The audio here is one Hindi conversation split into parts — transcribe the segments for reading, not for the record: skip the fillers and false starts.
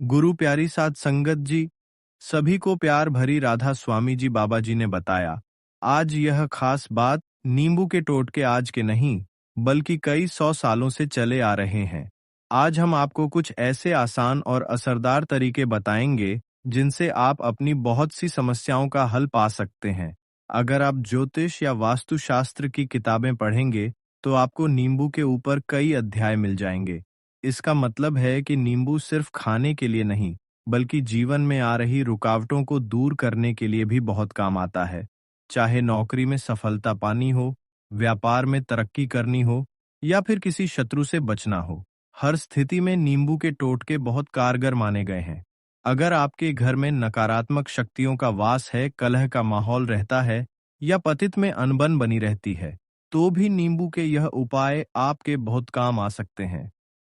गुरु प्यारी साध संगत जी, सभी को प्यार भरी राधा स्वामी जी बाबा जी ने बताया। आज यह खास बात नींबू के टोटके आज के नहीं, बल्कि कई सौ सालों से चले आ रहे हैं। आज हम आपको कुछ ऐसे आसान और असरदार तरीके बताएंगे जिनसे आप अपनी बहुत सी समस्याओं का हल पा सकते हैं। अगर आप ज्योतिष या वास्तुशास्त्र की किताबें पढ़ेंगे तो आपको नींबू के ऊपर कई अध्याय मिल जाएंगे। इसका मतलब है कि नींबू सिर्फ खाने के लिए नहीं, बल्कि जीवन में आ रही रुकावटों को दूर करने के लिए भी बहुत काम आता है। चाहे नौकरी में सफलता पानी हो, व्यापार में तरक्की करनी हो, या फिर किसी शत्रु से बचना हो, हर स्थिति में नींबू के टोटके बहुत कारगर माने गए हैं। अगर आपके घर में नकारात्मक शक्तियों का वास है, कलह का माहौल रहता है, या पतित में अनबन बनी रहती है, तो भी नींबू के यह उपाय आपके बहुत काम आ सकते हैं।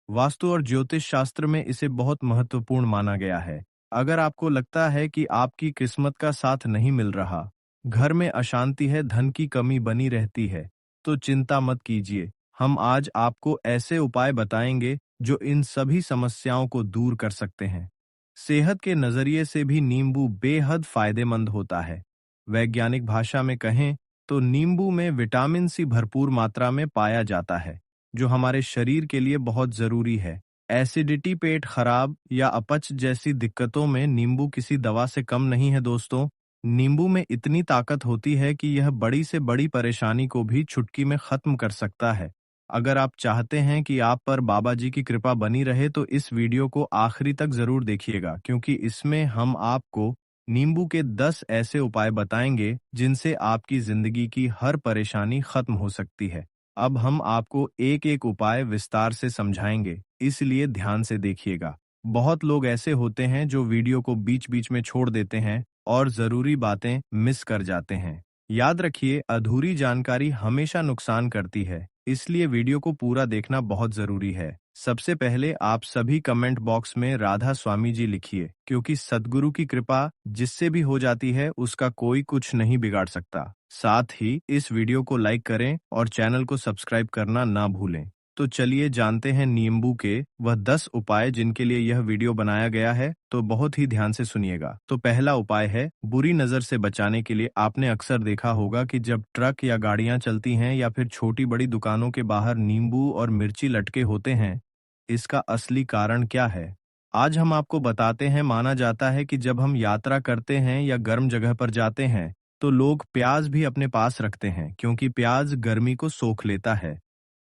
वास्तु और ज्योतिष शास्त्र में इसे बहुत महत्वपूर्ण माना गया है। अगर आपको लगता है कि आपकी किस्मत का साथ नहीं मिल रहा, घर में अशांति है, धन की कमी बनी रहती है, तो चिंता मत कीजिए। हम आज आपको ऐसे उपाय बताएंगे जो इन सभी समस्याओं को दूर कर सकते हैं। सेहत के नजरिए से भी नींबू बेहद फायदेमंद होता है। वैज्ञानिक भाषा में कहें तो नींबू में विटामिन सी भरपूर मात्रा में पाया जाता है, जो हमारे शरीर के लिए बहुत जरूरी है। एसिडिटी, पेट खराब या अपच जैसी दिक्कतों में नींबू किसी दवा से कम नहीं है दोस्तों। नींबू में इतनी ताकत होती है कि यह बड़ी से बड़ी परेशानी को भी चुटकी में खत्म कर सकता है। अगर आप चाहते हैं कि आप पर बाबा जी की कृपा बनी रहे तो इस वीडियो को आखिरी तक जरूर देखिएगा, क्योंकि इसमें हम आपको नींबू के 10 ऐसे उपाय बताएंगे जिनसे आपकी जिंदगी की हर परेशानी खत्म हो सकती है। अब हम आपको एक एक उपाय विस्तार से समझाएंगे, इसलिए ध्यान से देखिएगा। बहुत लोग ऐसे होते हैं जो वीडियो को बीच बीच में छोड़ देते हैं और जरूरी बातें मिस कर जाते हैं। याद रखिए, अधूरी जानकारी हमेशा नुकसान करती है, इसलिए वीडियो को पूरा देखना बहुत जरूरी है। सबसे पहले आप सभी कमेंट बॉक्स में राधा स्वामी जी लिखिए, क्योंकि सद्गुरु की कृपा जिससे भी हो जाती है उसका कोई कुछ नहीं बिगाड़ सकता। साथ ही इस वीडियो को लाइक करें और चैनल को सब्सक्राइब करना ना भूलें। तो चलिए जानते हैं नींबू के वह 10 उपाय जिनके लिए यह वीडियो बनाया गया है, तो बहुत ही ध्यान से सुनिएगा। तो पहला उपाय है बुरी नजर से बचाने के लिए। आपने अक्सर देखा होगा कि जब ट्रक या गाड़ियां चलती हैं या फिर छोटी बड़ी दुकानों के बाहर नींबू और मिर्ची लटके होते हैं। इसका असली कारण क्या है, आज हम आपको बताते हैं। माना जाता है कि जब हम यात्रा करते हैं या गर्म जगह पर जाते हैं तो लोग प्याज भी अपने पास रखते हैं, क्योंकि प्याज गर्मी को सोख लेता है।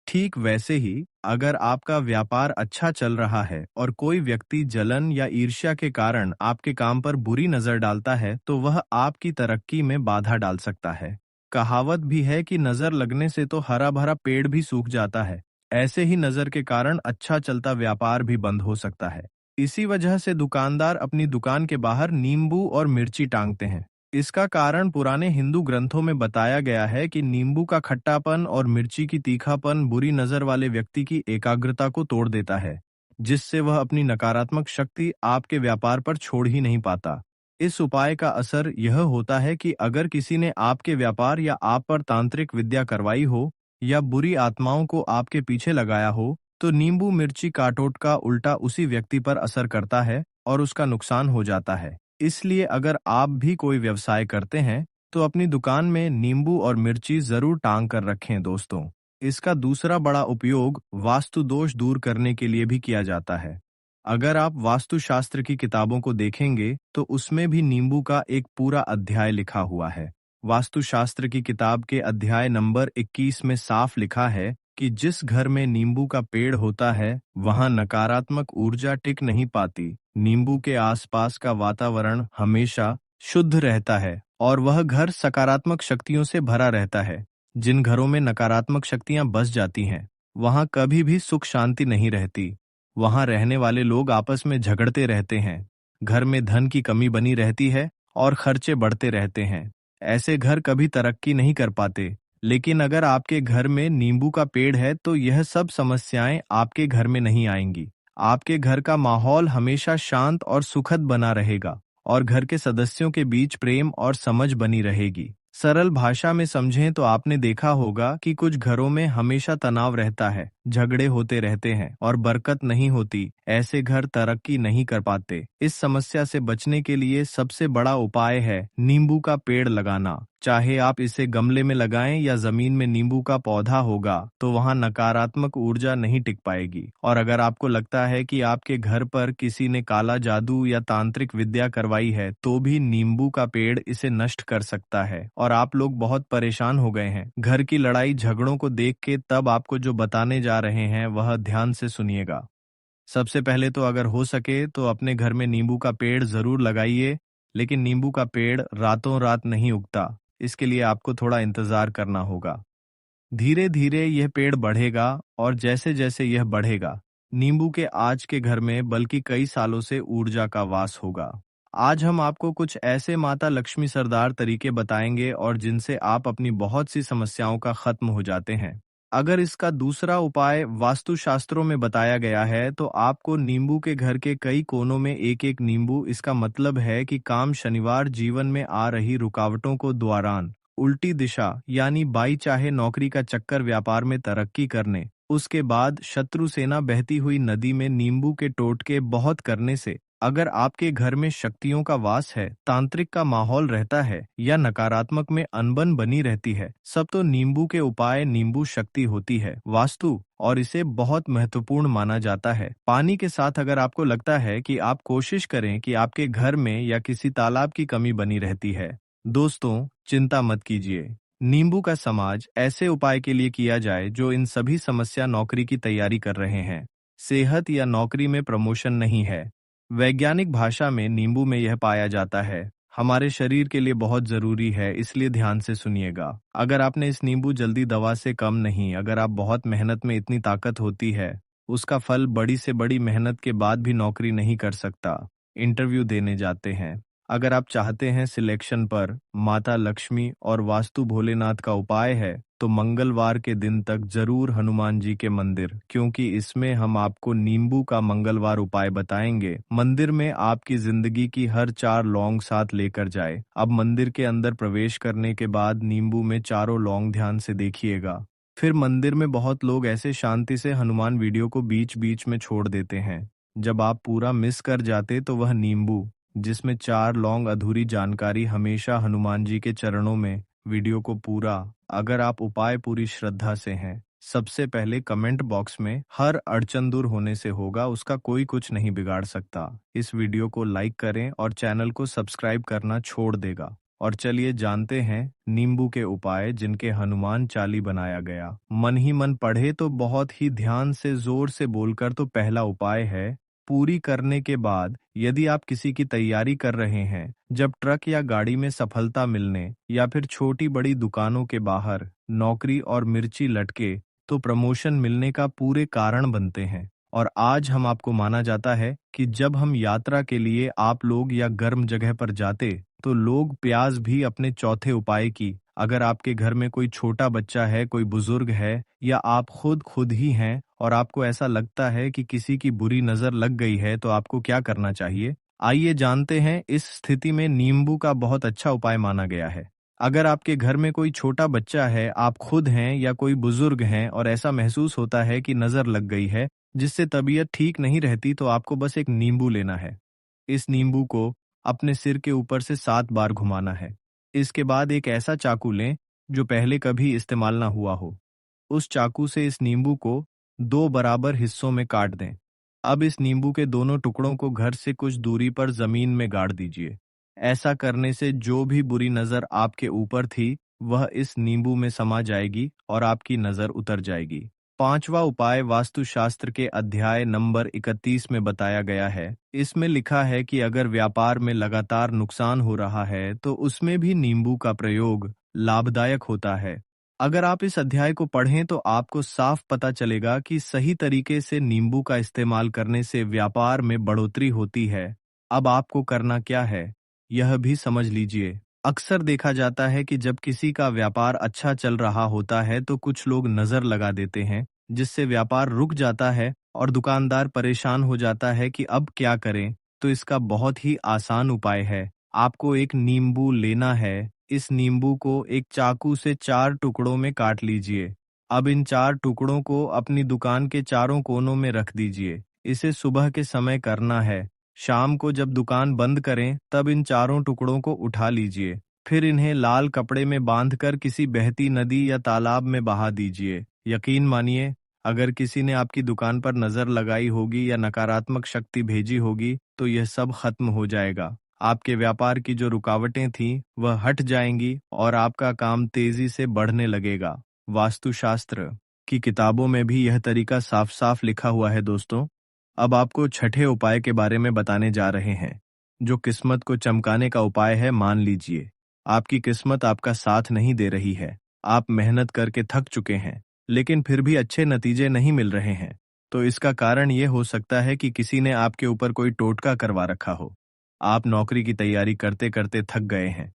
ठीक वैसे ही, अगर आपका व्यापार अच्छा चल रहा है और कोई व्यक्ति जलन या ईर्ष्या के कारण आपके काम पर बुरी नजर डालता है, तो वह आपकी तरक्की में बाधा डाल सकता है। कहावत भी है कि नजर लगने से तो हरा भरा पेड़ भी सूख जाता है। ऐसे ही नजर के कारण अच्छा चलता व्यापार भी बंद हो सकता है। इसी वजह से दुकानदार अपनी दुकान के बाहर नींबू और मिर्ची टांगते हैं। इसका कारण पुराने हिंदू ग्रंथों में बताया गया है कि नींबू का खट्टापन और मिर्ची की तीखापन बुरी नजर वाले व्यक्ति की एकाग्रता को तोड़ देता है, जिससे वह अपनी नकारात्मक शक्ति आपके व्यापार पर छोड़ ही नहीं पाता। इस उपाय का असर यह होता है कि अगर किसी ने आपके व्यापार या आप पर तांत्रिक विद्या करवाई हो या बुरी आत्माओं को आपके पीछे लगाया हो, तो नींबू मिर्ची का टोटका उल्टा उसी व्यक्ति पर असर करता है और उसका नुकसान हो जाता है। इसलिए अगर आप भी कोई व्यवसाय करते हैं तो अपनी दुकान में नींबू और मिर्ची जरूर टांग कर रखें दोस्तों। इसका दूसरा बड़ा उपयोग वास्तु दोष दूर करने के लिए भी किया जाता है। अगर आप वास्तुशास्त्र की किताबों को देखेंगे तो उसमें भी नींबू का एक पूरा अध्याय लिखा हुआ है। वास्तुशास्त्र की किताब के अध्याय नंबर 21 में साफ लिखा है कि जिस घर में नींबू का पेड़ होता है वहां नकारात्मक ऊर्जा टिक नहीं पाती। नींबू के आसपास का वातावरण हमेशा शुद्ध रहता है और वह घर सकारात्मक शक्तियों से भरा रहता है। जिन घरों में नकारात्मक शक्तियां बस जाती हैं, वहां कभी भी सुख शांति नहीं रहती। वहां रहने वाले लोग आपस में झगड़ते रहते हैं, घर में धन की कमी बनी रहती है और खर्चे बढ़ते रहते हैं। ऐसे घर कभी तरक्की नहीं कर पाते। लेकिन अगर आपके घर में नींबू का पेड़ है तो यह सब समस्याएं आपके घर में नहीं आएंगी। आपके घर का माहौल हमेशा शांत और सुखद बना रहेगा और घर के सदस्यों के बीच प्रेम और समझ बनी रहेगी। सरल भाषा में समझें तो आपने देखा होगा कि कुछ घरों में हमेशा तनाव रहता है, झगड़े होते रहते हैं और बरकत नहीं होती, ऐसे घर तरक्की नहीं कर पाते। इस समस्या से बचने के लिए सबसे बड़ा उपाय है नींबू का पेड़ लगाना। चाहे आप इसे गमले में लगाएं या जमीन में नींबू का पौधा होगा तो वहां नकारात्मक ऊर्जा नहीं टिक पाएगी। और अगर आपको लगता है कि आपके घर पर किसी ने काला जादू या तांत्रिक विद्या करवाई है तो भी नींबू का पेड़ इसे नष्ट कर सकता है और आप लोग बहुत परेशान हो गए हैं घर की लड़ाई झगड़ों को देख के। तब आपको जो बताने जा रहे हैं वह ध्यान से सुनिएगा। सबसे पहले तो अगर हो सके तो अपने घर में नींबू का पेड़ जरूर लगाइए, लेकिन नींबू का पेड़ रातों रात नहीं उगता। इसके लिए आपको थोड़ा इंतजार करना होगा। धीरे धीरे यह पेड़ बढ़ेगा और जैसे जैसे यह बढ़ेगा, नींबू के आज के घर में बल्कि कई सालों से ऊर्जा का वास होगा। आज हम आपको कुछ ऐसे माता लक्ष्मी सरदार तरीके बताएंगे और जिनसे आप अपनी बहुत सी समस्याओं का खत्म हो जाते हैं। अगर इसका दूसरा उपाय वास्तुशास्त्रों में बताया गया है तो आपको नींबू के घर के कई कोनों में एक एक नींबू, इसका मतलब है कि काम शनिवार जीवन में आ रही रुकावटों को द्वारान उल्टी दिशा यानी बाई, चाहे नौकरी का चक्कर, व्यापार में तरक्की करने, उसके बाद शत्रु सेना बहती हुई नदी में नींबू के टोटके बहुत करने से, अगर आपके घर में शक्तियों का वास है, तांत्रिक का माहौल रहता है या नकारात्मक में अनबन बनी रहती है, सब तो नींबू के उपाय नींबू शक्ति होती है वास्तु, और इसे बहुत महत्वपूर्ण माना जाता है। पानी के साथ अगर आपको लगता है कि आप कोशिश करें कि आपके घर में या किसी तालाब की कमी बनी रहती है, दोस्तों चिंता मत कीजिए। नींबू का समाज ऐसे उपाय के लिए किया जाए जो इन सभी समस्या नौकरी की तैयारी कर रहे हैं, सेहत या नौकरी में प्रमोशन नहीं है। वैज्ञानिक भाषा में नींबू में यह पाया जाता है, हमारे शरीर के लिए बहुत जरूरी है, इसलिए ध्यान से सुनिएगा। अगर आपने इस नींबू जल्दी दवा से कम नहीं, अगर आप बहुत मेहनत में इतनी ताकत होती है, उसका फल बड़ी से बड़ी मेहनत के बाद भी नौकरी नहीं कर सकता, इंटरव्यू देने जाते हैं। अगर आप चाहते हैं सिलेक्शन पर माता लक्ष्मी और वास्तु भोलेनाथ का उपाय है तो मंगलवार के दिन तक जरूर हनुमान जी के मंदिर, क्योंकि इसमें हम आपको नींबू का मंगलवार उपाय बताएंगे। मंदिर में आपकी जिंदगी की हर 4 लौंग साथ लेकर जाए। अब मंदिर के अंदर प्रवेश करने के बाद नींबू में चारों लौंग ध्यान से देखिएगा। फिर मंदिर में बहुत लोग ऐसे शांति से हनुमान वीडियो को बीच बीच में छोड़ देते हैं। जब आप पूरा मिस कर जाते तो वह नींबू जिसमें 4 लौंग अधूरी जानकारी हमेशा हनुमान जी के चरणों में, वीडियो को पूरा, अगर आप उपाय पूरी श्रद्धा से हैं, सबसे पहले कमेंट बॉक्स में हर अड़चन दूर होने से होगा, उसका कोई कुछ नहीं बिगाड़ सकता। इस वीडियो को लाइक करें और चैनल को सब्सक्राइब करना छोड़ देगा। और चलिए जानते हैं नींबू के उपाय जिनके हनुमान चाली बनाया गया। मन ही मन पढ़े तो बहुत ही ध्यान से जोर से बोलकर। तो पहला उपाय है, पूरी करने के बाद यदि आप किसी की तैयारी कर रहे हैं, जब ट्रक या गाड़ी में सफलता मिलने या फिर छोटी बड़ी दुकानों के बाहर नौकरी और मिर्ची लटके तो प्रमोशन मिलने का पूरे कारण बनते हैं। और आज हम आपको माना जाता है कि जब हम यात्रा के लिए आप लोग या गर्म जगह पर जाते तो लोग प्याज भी अपने चौथे उपाय की। अगर आपके घर में कोई छोटा बच्चा है, कोई बुजुर्ग है या आप खुद ही हैं और आपको ऐसा लगता है कि किसी की बुरी नजर लग गई है तो आपको क्या करना चाहिए, आइए जानते हैं। इस स्थिति में नींबू का बहुत अच्छा उपाय माना गया है। अगर आपके घर में कोई छोटा बच्चा है, आप खुद हैं या कोई बुजुर्ग हैं और ऐसा महसूस होता है कि नजर लग गई है जिससे तबीयत ठीक नहीं रहती, तो आपको बस एक नींबू लेना है। इस नींबू को अपने सिर के ऊपर से 7 बार घुमाना है। इसके बाद एक ऐसा चाकू लें जो पहले कभी इस्तेमाल ना हुआ हो। उस चाकू से इस नींबू को 2 बराबर हिस्सों में काट दें। अब इस नींबू के दोनों टुकड़ों को घर से कुछ दूरी पर जमीन में गाड़ दीजिए। ऐसा करने से जो भी बुरी नजर आपके ऊपर थी वह इस नींबू में समा जाएगी और आपकी नजर उतर जाएगी। पांचवा उपाय वास्तुशास्त्र के अध्याय नंबर 31 में बताया गया है। इसमें लिखा है कि अगर व्यापार में लगातार नुकसान हो रहा है तो उसमें भी नींबू का प्रयोग लाभदायक होता है। अगर आप इस अध्याय को पढ़ें तो आपको साफ पता चलेगा कि सही तरीके से नींबू का इस्तेमाल करने से व्यापार में बढ़ोतरी होती है। अब आपको करना क्या है, यह भी समझ लीजिए। अक्सर देखा जाता है कि जब किसी का व्यापार अच्छा चल रहा होता है तो कुछ लोग नजर लगा देते हैं, जिससे व्यापार रुक जाता है और दुकानदार परेशान हो जाता है कि अब क्या करें। तो इसका बहुत ही आसान उपाय है, आपको एक नींबू लेना है। इस नींबू को एक चाकू से 4 टुकड़ों में काट लीजिए। अब इन 4 टुकड़ों को अपनी दुकान के चारों कोनों में रख दीजिए। इसे सुबह के समय करना है। शाम को जब दुकान बंद करें तब इन चारों टुकड़ों को उठा लीजिए। फिर इन्हें लाल कपड़े में बांधकर किसी बहती नदी या तालाब में बहा दीजिए। यकीन मानिए, अगर किसी ने आपकी दुकान पर नजर लगाई होगी या नकारात्मक शक्ति भेजी होगी तो यह सब खत्म हो जाएगा। आपके व्यापार की जो रुकावटें थीं वह हट जाएंगी और आपका काम तेजी से बढ़ने लगेगा। वास्तुशास्त्र की किताबों में भी यह तरीका साफ साफ लिखा हुआ है दोस्तों। अब आपको छठे उपाय के बारे में बताने जा रहे हैं, जो किस्मत को चमकाने का उपाय है। मान लीजिए, आपकी किस्मत आपका साथ नहीं दे रही है। आप मेहनत करके थक चुके हैं, लेकिन फिर भी अच्छे नतीजे नहीं मिल रहे हैं। तो इसका कारण ये हो सकता है कि किसी ने आपके ऊपर कोई टोटका करवा रखा हो। आप नौकरी की तैयारी करते करते थक गए हैं,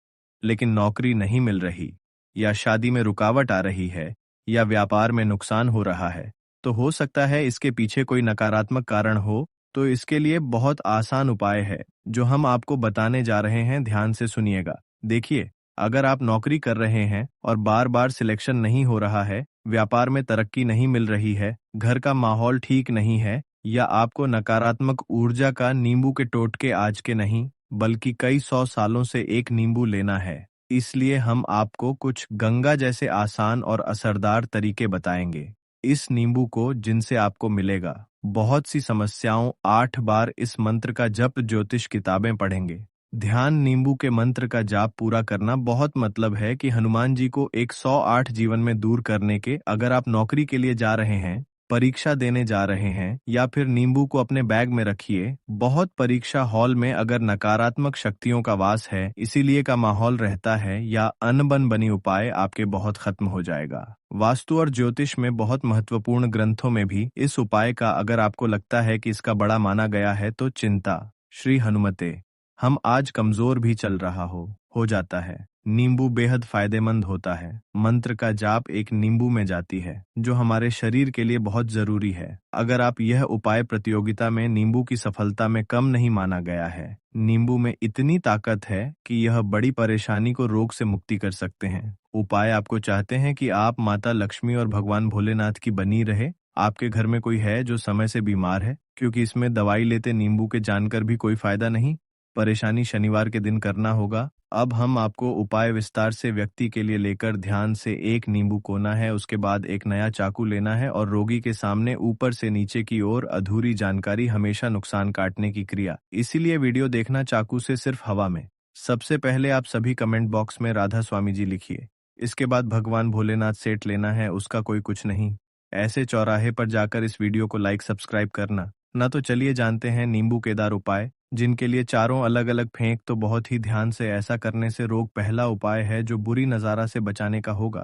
लेकिन नौकरी नहीं मिल रही, या शादी में रुकावट आ रही है, या व्यापार में नुकसान हो रहा है। तो हो सकता है इसके पीछे कोई नकारात्मक कारण हो। तो इसके लिए बहुत आसान उपाय है जो हम आपको बताने जा रहे हैं। ध्यान से सुनिएगा। देखिए, अगर आप नौकरी कर रहे हैं और बार बार सिलेक्शन नहीं हो रहा है, व्यापार में तरक्की नहीं मिल रही है, घर का माहौल ठीक नहीं है, या आपको नकारात्मक ऊर्जा का नींबू के टोटके आज के नहीं बल्कि कई 100 सालों से एक नींबू लेना है, इसलिए हम आपको कुछ गंगा जैसे आसान और असरदार तरीके बताएंगे। इस नींबू को जिनसे आपको मिलेगा बहुत सी समस्याओं। 8 बार इस मंत्र का जप ज्योतिष किताबें पढ़ेंगे। ध्यान नींबू के मंत्र का जाप पूरा करना बहुत मतलब है कि हनुमान जी को 108 जीवन में दूर करने के। अगर आप नौकरी के लिए जा रहे हैं, परीक्षा देने जा रहे हैं, या फिर नींबू को अपने बैग में रखिए। बहुत परीक्षा हॉल में अगर नकारात्मक शक्तियों का वास है, इसीलिए का माहौल रहता है, या अनबन बनी उपाय आपके बहुत खत्म हो जाएगा। वास्तु और ज्योतिष में बहुत महत्वपूर्ण ग्रंथों में भी इस उपाय का अगर आपको लगता है कि इसका बड़ा माना गया है तो चिंता। श्री हनुमते, हम आज कमजोर भी चल रहा हो जाता है। नींबू बेहद फायदेमंद होता है। मंत्र का जाप एक नींबू में जाती है, जो हमारे शरीर के लिए बहुत जरूरी है। अगर आप यह उपाय प्रतियोगिता में नींबू की सफलता में कम नहीं माना गया है। नींबू में इतनी ताकत है कि यह बड़ी परेशानी को रोग से मुक्ति कर सकते हैं। उपाय आपको चाहते हैं कि आप माता लक्ष्मी और भगवान भोलेनाथ की बनी रहे। आपके घर में कोई है जो समय से बीमार है, क्योंकि इसमें दवाई लेते नींबू के जानकर भी कोई फायदा नहीं। परेशानी शनिवार के दिन करना होगा। अब हम आपको उपाय विस्तार से व्यक्ति के लिए लेकर ध्यान से। एक नींबू कोना है, उसके बाद एक नया चाकू लेना है और रोगी के सामने ऊपर से नीचे की ओर। अधूरी जानकारी हमेशा नुकसान काटने की क्रिया, इसीलिए वीडियो देखना चाकू से सिर्फ हवा में। सबसे पहले आप सभी कमेंट बॉक्स में राधा स्वामी जी लिखिए। इसके बाद भगवान भोलेनाथ सेट लेना है, उसका कोई कुछ नहीं। ऐसे चौराहे पर जाकर इस वीडियो को लाइक सब्सक्राइब करना ना। तो चलिए जानते हैं नींबू केदार उपाय, जिनके लिए चारों अलग अलग फेंक। तो बहुत ही ध्यान से ऐसा करने से रोग। पहला उपाय है जो बुरी नज़ारा से बचाने का होगा।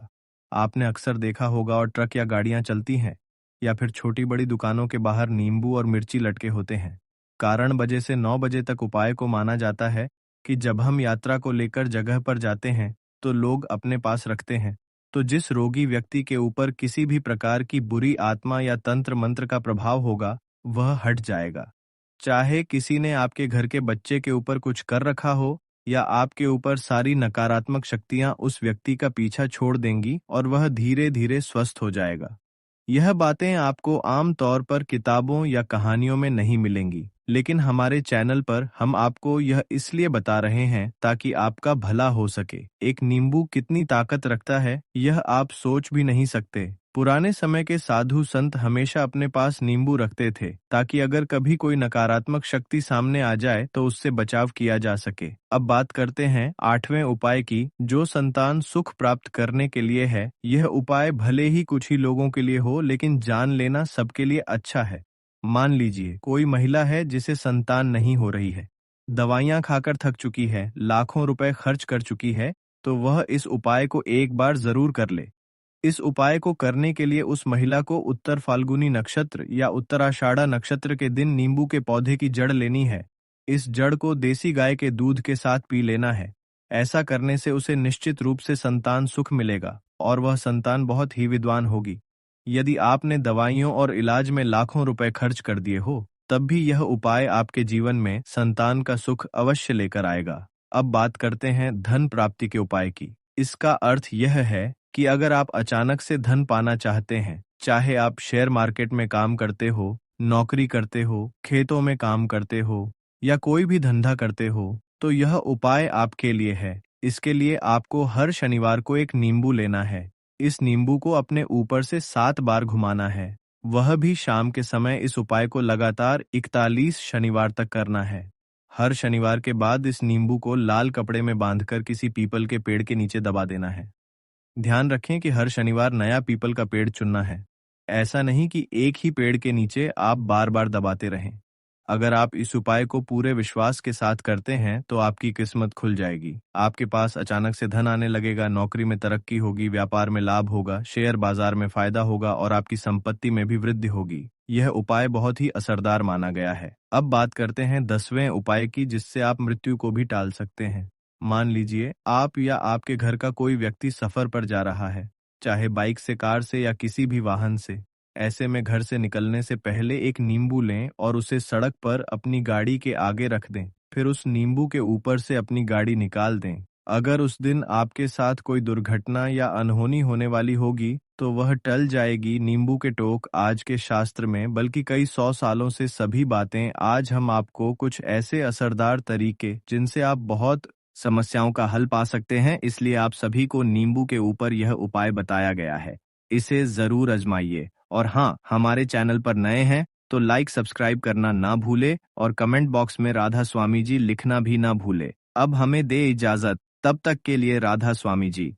आपने अक्सर देखा होगा और ट्रक या गाड़ियां चलती हैं, या फिर छोटी बड़ी दुकानों के बाहर नींबू और मिर्ची लटके होते हैं। कारण बजे से 9 बजे तक उपाय को माना जाता है कि जब हम यात्रा को लेकर जगह पर जाते हैं तो लोग अपने पास रखते हैं। तो जिस रोगी व्यक्ति के ऊपर किसी भी प्रकार की बुरी आत्मा या तंत्र मंत्र का प्रभाव होगा, वह हट जाएगा। चाहे किसी ने आपके घर के बच्चे के ऊपर कुछ कर रखा हो, या आपके ऊपर सारी नकारात्मक शक्तियां उस व्यक्ति का पीछा छोड़ देंगी और वह धीरे धीरे स्वस्थ हो जाएगा। यह बातें आपको आम तौर पर किताबों या कहानियों में नहीं मिलेंगी, लेकिन हमारे चैनल पर हम आपको यह इसलिए बता रहे हैं ताकि आपका भला हो सके। एक नींबू कितनी ताकत रखता है यह आप सोच भी नहीं सकते। पुराने समय के साधु संत हमेशा अपने पास नींबू रखते थे, ताकि अगर कभी कोई नकारात्मक शक्ति सामने आ जाए तो उससे बचाव किया जा सके। अब बात करते हैं 8वें उपाय की, जो संतान सुख प्राप्त करने के लिए है। यह उपाय भले ही कुछ ही लोगों के लिए हो, लेकिन जान लेना सबके लिए अच्छा है। मान लीजिए कोई महिला है जिसे संतान नहीं हो रही है, दवाइयां खाकर थक चुकी है, लाखों रुपए खर्च कर चुकी है, तो वह इस उपाय को एक बार जरूर कर ले। इस उपाय को करने के लिए उस महिला को उत्तर फाल्गुनी नक्षत्र या उत्तराषाढ़ा नक्षत्र के दिन नींबू के पौधे की जड़ लेनी है। इस जड़ को देसी गाय के दूध के साथ पी लेना है। ऐसा करने से उसे निश्चित रूप से संतान सुख मिलेगा और वह संतान बहुत ही विद्वान होगी। यदि आपने दवाइयों और इलाज में लाखों रुपए खर्च कर दिए हो, तब भी यह उपाय आपके जीवन में संतान का सुख अवश्य लेकर आएगा। अब बात करते हैं धन प्राप्ति के उपाय की। इसका अर्थ यह है कि अगर आप अचानक से धन पाना चाहते हैं, चाहे आप शेयर मार्केट में काम करते हो, नौकरी करते हो, खेतों में काम करते हो या कोई भी धंधा करते हो, तो यह उपाय आपके लिए है। इसके लिए आपको हर शनिवार को एक नींबू लेना है। इस नींबू को अपने ऊपर से 7 बार घुमाना है। वह भी शाम के समय। इस उपाय को लगातार 41 शनिवार तक करना है। हर शनिवार के बाद इस नींबू को लाल कपड़े में बांधकर किसी पीपल के पेड़ के नीचे दबा देना है। ध्यान रखें कि हर शनिवार नया पीपल का पेड़ चुनना है। ऐसा नहीं कि एक ही पेड़ के नीचे आप बार बार दबाते रहें। अगर आप इस उपाय को पूरे विश्वास के साथ करते हैं तो आपकी किस्मत खुल जाएगी। आपके पास अचानक से धन आने लगेगा, नौकरी में तरक्की होगी, व्यापार में लाभ होगा, शेयर बाजार में फायदा होगा और आपकी संपत्ति में भी वृद्धि होगी। यह उपाय बहुत ही असरदार माना गया है। अब बात करते हैं 10वें उपाय की, जिससे आप मृत्यु को भी टाल सकते हैं। मान लीजिए आप या आपके घर का कोई व्यक्ति सफर पर जा रहा है, चाहे बाइक से, कार से या किसी भी वाहन से। ऐसे में घर से निकलने से पहले एक नींबू लें और उसे सड़क पर अपनी गाड़ी के आगे रख दें। फिर उस नींबू के ऊपर से अपनी गाड़ी निकाल दें। अगर उस दिन आपके साथ कोई दुर्घटना या अनहोनी होने वाली होगी तो वह टल जाएगी। नींबू के टोक आज के शास्त्र में बल्कि कई 100 सालों से सभी बातें। आज हम आपको कुछ ऐसे असरदार तरीके जिनसे आप बहुत समस्याओं का हल पा सकते हैं, इसलिए आप सभी को नींबू के ऊपर यह उपाय बताया गया है। इसे जरूर आजमाइए। और हाँ, हमारे चैनल पर नए हैं तो लाइक सब्सक्राइब करना ना भूले और कमेंट बॉक्स में राधा स्वामी जी लिखना भी ना भूले। अब हमें दे इजाजत, तब तक के लिए राधा स्वामी जी।